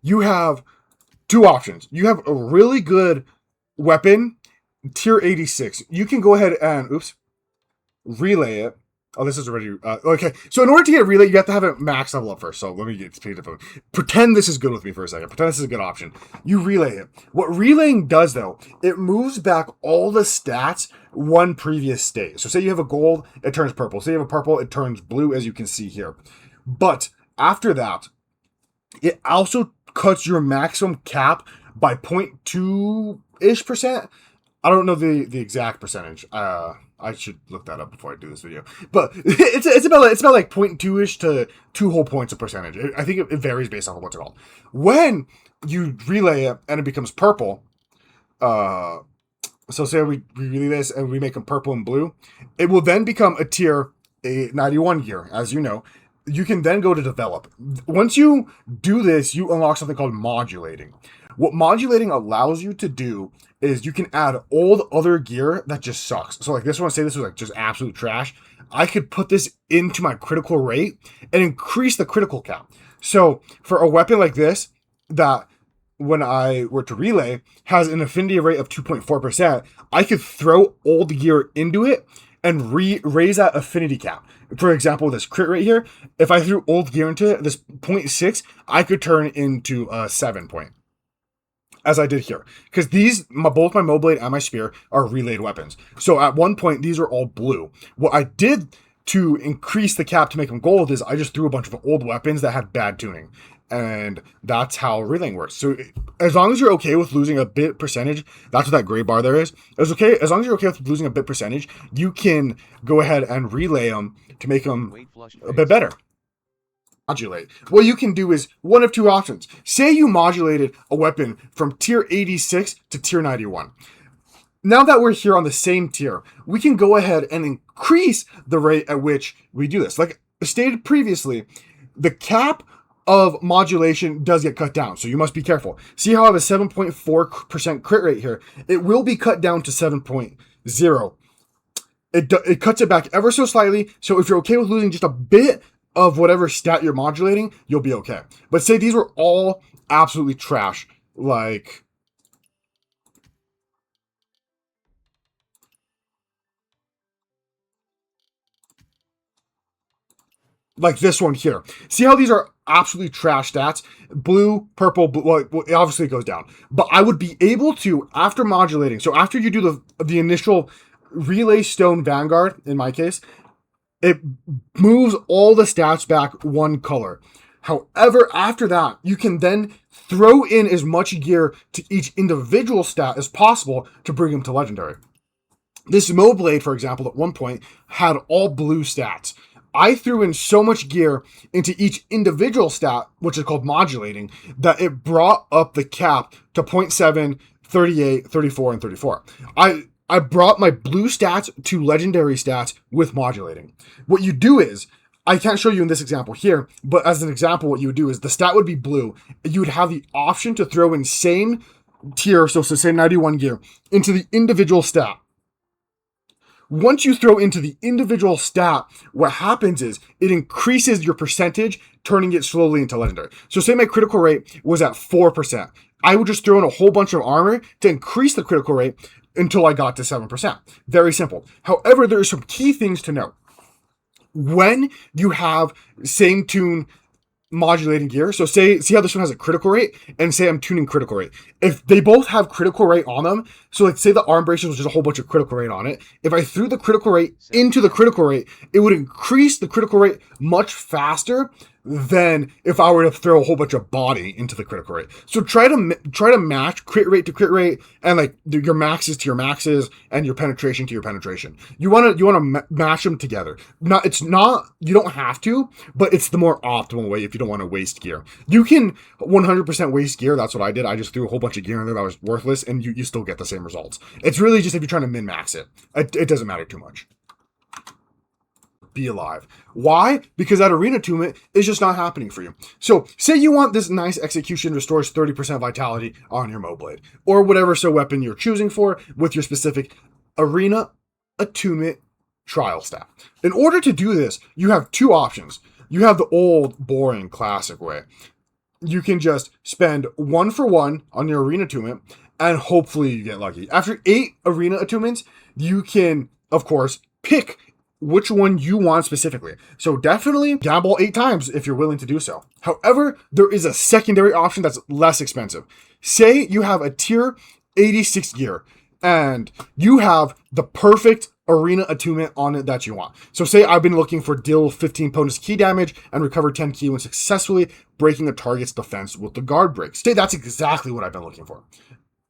you have two options. You have a really good weapon, tier 86. You can go ahead and, relay it. Oh, this is already, okay. So in order to get a relay, you have to have it max level up first. So let me get to the phone. Pretend this is good with me for a second. Pretend this is a good option. You relay it. What relaying does, though, it moves back all the stats one previous state. So say you have a gold, it turns purple. Say you have a purple, it turns blue, as you can see here. But after that, it also cuts your maximum cap by 0.2-ish%. I don't know the exact percentage. I should look that up before I do this video. But it's about like 0.2-ish to 2 whole points of percentage. I think it varies based off of what's it called. When you relay it and it becomes purple, so say we relay this and we make them purple and blue, it will then become a tier 91 gear, as you know. You can then go to develop. Once you do this, you unlock something called modulating. What modulating allows you to do is you can add all the other gear that just sucks. So like this one, say this was like just absolute trash. I could put this into my critical rate and increase the critical count. So for a weapon like this, that when I were to relay has an affinity rate of 2.4%, I could throw old gear into it and raise that affinity cap. For example, this crit rate here, if I threw old gear into it, this 0.6, I could turn into a 7 point. As I did here. Because both my Moblade and my Spear are relayed weapons. So at one point, these are all blue. What I did to increase the cap to make them gold is I just threw a bunch of old weapons that had bad tuning. And that's how relaying works. So as long as you're okay with losing a bit percentage, that's what that gray bar there is. It's okay. As long as you're okay with losing a bit percentage, you can go ahead and relay them to make them a bit better. Modulate. What you can do is one of two options. Say you modulated a weapon from tier 86 to tier 91. Now that we're here on the same tier, we can go ahead and increase the rate at which we do this. Like stated previously, the cap of modulation does get cut down, so you must be careful. See how I have a 7.4% crit rate here? It will be cut down to 7.0. It cuts it back ever so slightly, so if you're okay with losing just a bit of whatever stat you're modulating, you'll be okay. But say these were all absolutely trash, like this one here. See how these are absolutely trash stats? Blue, purple, blue, well, obviously it goes down. But I would be able to, after modulating, so after you do the initial relay stone vanguard, in my case, it moves all the stats back one color. However, after that, you can then throw in as much gear to each individual stat as possible to bring them to legendary. This Moblade, for example, at one point had all blue stats. I threw in so much gear into each individual stat, which is called modulating, that it brought up the cap to 0.7, 38, 34, and 34. I brought my blue stats to legendary stats with modulating. What you do is, I can't show you in this example here, but as an example, what you would do is the stat would be blue. You would have the option to throw in same tier, so say 91 gear, into the individual stat. Once you throw into the individual stat, what happens is it increases your percentage, turning it slowly into legendary. So say my critical rate was at 4%. I would just throw in a whole bunch of armor to increase the critical rate until I got to 7%. Very simple. However, there are some key things to note. When you have same tune modulating gear, so see how this one has a critical rate, and say I'm tuning critical rate. If they both have critical rate on them, so like say the arm braces was just a whole bunch of critical rate on it, if I threw the critical rate into the critical rate, it would increase the critical rate much faster than if I were to throw a whole bunch of body into the critical rate. So try to match crit rate to crit rate, and like your maxes to your maxes, and your penetration to your penetration. You want to match them together. You don't have to, but it's the more optimal way if you don't want to waste gear. You can 100% waste gear. That's what I did. I just threw a whole bunch of gear in there that was worthless, and you still get the same results. It's really just if you're trying to min-max it. It doesn't matter too much. Be alive. Why? Because that arena attunement is just not happening for you. So say you want this nice execution restores 30% vitality on your Moblade, or whatever weapon you're choosing for with your specific arena attunement trial stat. In order to do this, you have two options. You have the old, boring, classic way. you can just spend 1 for 1 on your arena attunement, and hopefully you get lucky. After 8 arena attunements, you can, of course, pick which one you want specifically. So definitely gamble 8 times if you're willing to do so. However, there is a secondary option that's less expensive. Say you have a tier 86 gear and you have the perfect arena attunement on it that you want. So say I've been looking for deal 15 bonus key damage and recover 10 key when successfully breaking the target's defense with the guard breaks. Say that's exactly what I've been looking for.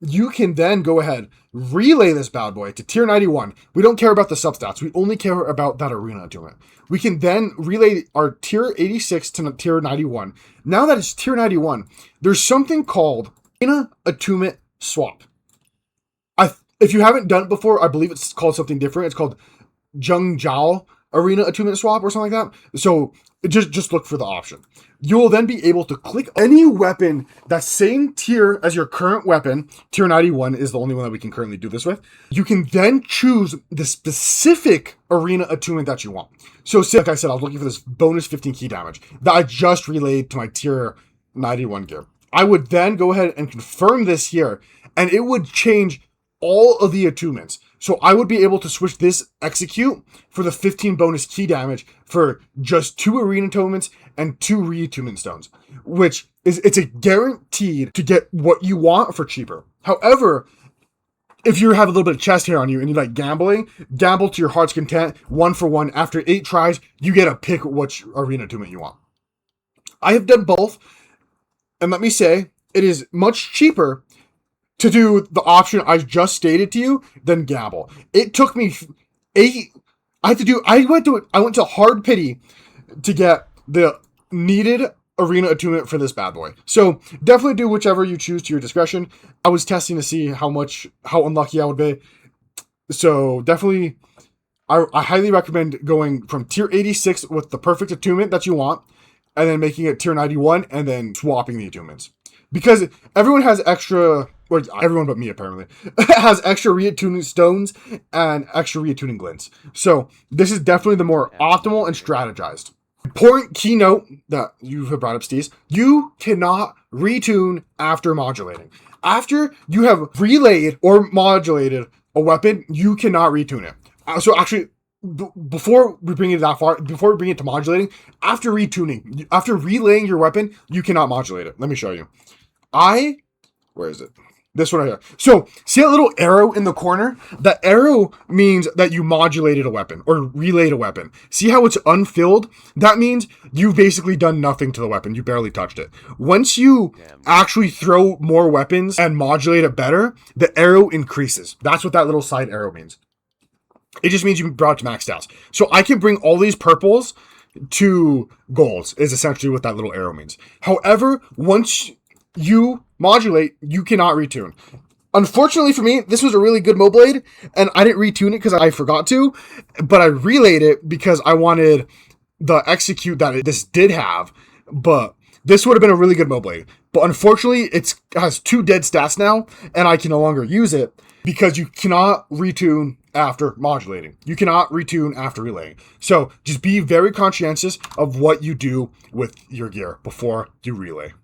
You can then go ahead, relay this bad boy to tier 91. We don't care about the substats. We only care about that arena attunement. We can then relay our tier 86 to tier 91. Now that it's tier 91, there's something called arena attunement swap. If you haven't done it before, I believe it's called something different. It's called Zheng Zhao arena attunement swap or something like that. So just look for the option. You will then be able to click any weapon that's same tier as your current weapon. Tier 91 is the only one that we can currently do this with. You can then choose the specific arena attunement that you want. So say, like I said, I was looking for this bonus 15 key damage that I just relayed to my tier 91 gear. I would then go ahead and confirm this here, and it would change all of the attunements. So I would be able to switch this execute for the 15 bonus key damage for just 2 arena attunements and 2 reattunement stones, which is, it's a guaranteed to get what you want for cheaper. However, if you have a little bit of chest hair on you and you like gambling, gamble to your heart's content, 1 for 1. After 8 tries, you get to pick which arena attunement you want. I have done both, and let me say, it is much cheaper to do the option I just stated to you than gamble. It took me 8. I went to hard pity to get the needed arena attunement for this bad boy. So definitely do whichever you choose to your discretion. I was testing to see how unlucky I would be. So definitely, I highly recommend going from tier 86 with the perfect attunement that you want, and then making it tier 91 and then swapping the attunements. Because everyone has extra, or everyone but me apparently, has extra reattuning stones and extra reattuning glints. So this is definitely the more optimal and strategized. Important keynote that you have brought up, Steez. You cannot retune after modulating. After you have relayed or modulated a weapon, you cannot retune it. So actually, before we bring it that far, before we bring it to modulating, after retuning, after relaying your weapon, you cannot modulate it. Let me show you. Where is it? This one right here. So, see a little arrow in the corner? That arrow means that you modulated a weapon or relayed a weapon. See how it's unfilled? That means you've basically done nothing to the weapon. You barely touched it. Once you actually throw more weapons and modulate it better, the arrow increases. That's what that little side arrow means. It just means you brought it to max stats. So I can bring all these purples to golds, is essentially what that little arrow means. However, once you modulate, you cannot retune. Unfortunately for me, this was a really good Moblade, and I didn't retune it because I forgot to, but I relayed it because I wanted the execute that this did have, but this would have been a really good Moblade. But unfortunately, it has 2 dead stats now, and I can no longer use it because you cannot retune after modulating. You cannot retune after relaying. So just be very conscientious of what you do with your gear before you relay.